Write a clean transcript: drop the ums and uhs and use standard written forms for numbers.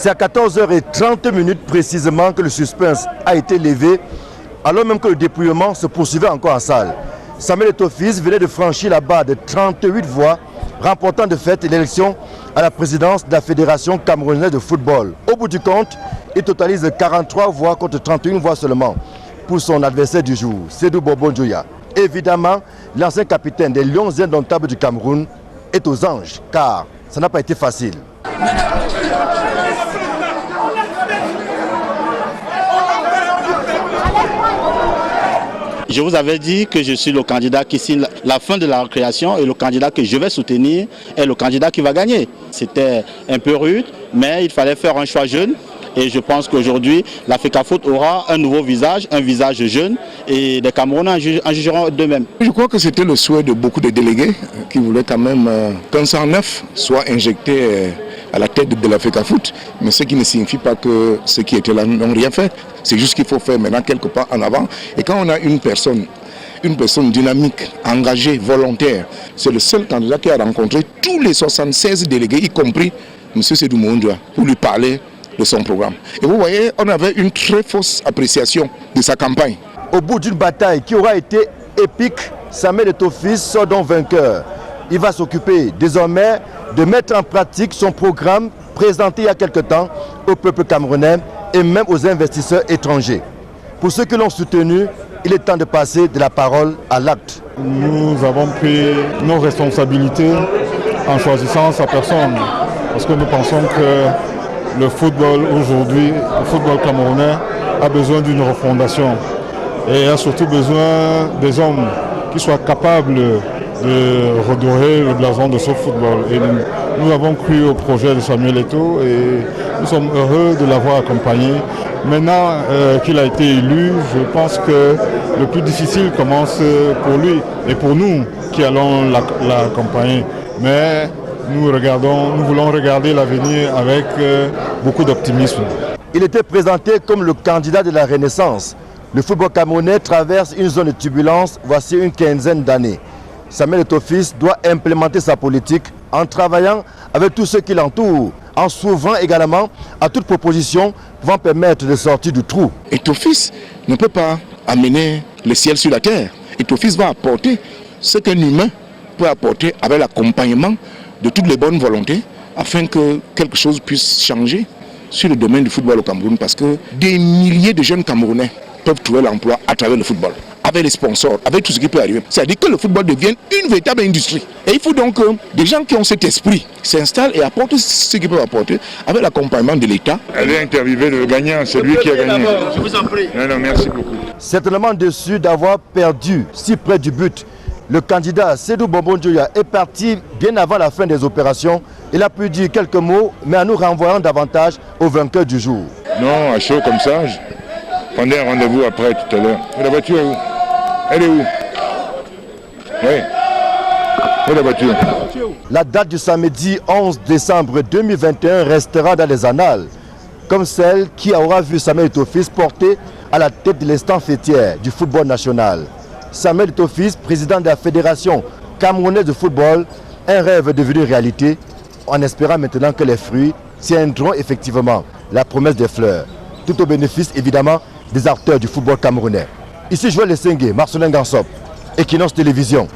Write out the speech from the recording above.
C'est à 14h30 précisément que le suspense a été levé, alors même que le dépouillement se poursuivait encore en salle. Samuel Eto'o-Fils venait de franchir la barre de 38 voix, remportant de fait l'élection à la présidence de la Fédération camerounaise de football. Au bout du compte, il totalise 43 voix contre 31 voix seulement pour son adversaire du jour, Sédou Bobo Njoya. Évidemment, l'ancien capitaine des Lions indomptables du Cameroun est aux anges, car ça n'a pas été facile. Je vous avais dit que je suis le candidat qui signe la fin de la récréation et le candidat que je vais soutenir est le candidat qui va gagner. C'était un peu rude, mais il fallait faire un choix jeune. Et je pense qu'aujourd'hui, la FECAFOOT aura un nouveau visage, un visage jeune, et les Camerounais en jugeront d'eux-mêmes. Je crois que c'était le souhait de beaucoup de délégués qui voulaient quand même qu'un sang neuf soit injecté à la tête de la FECAFOOT, mais ce qui ne signifie pas que ceux qui étaient là n'ont rien fait. C'est juste qu'il faut faire maintenant quelques pas en avant. Et quand on a une personne dynamique, engagée, volontaire, c'est le seul candidat qui a rencontré tous les 76 délégués, y compris M. Sédou Njoya, pour lui parler de son programme. Et vous voyez, on avait une très fausse appréciation de sa campagne. Au bout d'une bataille qui aura été épique, Samuel Eto'o-Fils sort donc vainqueur. Il va s'occuper désormais de mettre en pratique son programme présenté il y a quelque temps au peuple camerounais et même aux investisseurs étrangers. Pour ceux qui l'ont soutenu, il est temps de passer de la parole à l'acte. Nous avons pris nos responsabilités en choisissant sa personne, parce que nous pensons que le football aujourd'hui, le football camerounais a besoin d'une refondation et a surtout besoin des hommes qui soient capables de redorer le blason de ce football. Et nous avons cru au projet de Samuel Eto'o et nous sommes heureux de l'avoir accompagné. Maintenant qu'il a été élu, je pense que le plus difficile commence pour lui et pour nous qui allons l'accompagner. Mais nous voulons regarder l'avenir avec beaucoup d'optimisme. Il était présenté comme le candidat de la Renaissance. Le football camerounais traverse une zone de turbulence voici une quinzaine d'années. Samuel Eto'o-Fils doit implémenter sa politique en travaillant avec tous ceux qui l'entourent, en s'ouvrant également à toute proposition pouvant permettre de sortir du trou. Eto'o-Fils ne peut pas amener le ciel sur la terre. Eto'o-Fils va apporter ce qu'un humain peut apporter avec l'accompagnement de toutes les bonnes volontés afin que quelque chose puisse changer sur le domaine du football au Cameroun, parce que des milliers de jeunes Camerounais peuvent trouver l'emploi à travers le football, avec les sponsors, avec tout ce qui peut arriver. C'est-à-dire que le football devienne une véritable industrie. Et il faut donc que des gens qui ont cet esprit s'installent et apportent ce qu'ils peuvent apporter avec l'accompagnement de l'État. Allez interviewer le gagnant, celui qui a gagné. Je vous en prie. Non, merci beaucoup. Certainement déçu d'avoir perdu si près du but. Le candidat Sédou Bobo Njoya est parti bien avant la fin des opérations. Il a pu dire quelques mots, mais en nous renvoyant davantage au vainqueur du jour. Non, à chaud comme ça, prenez un rendez-vous après tout à l'heure. La voiture est où? Elle est où? Oui. Où est la voiture? La date du samedi 11 décembre 2021 restera dans les annales, comme celle qui aura vu Samuel Eto'o-Fils porter à la tête de l'instant fêtière du football national. Samuel Eto'o-Fils, président de la Fédération camerounaise de football, un rêve devenu réalité, en espérant maintenant que les fruits tiendront effectivement la promesse des fleurs, tout au bénéfice évidemment des acteurs du football camerounais. Ici Joël Lessengue, Marcelin Gansop, Equinox Télévision.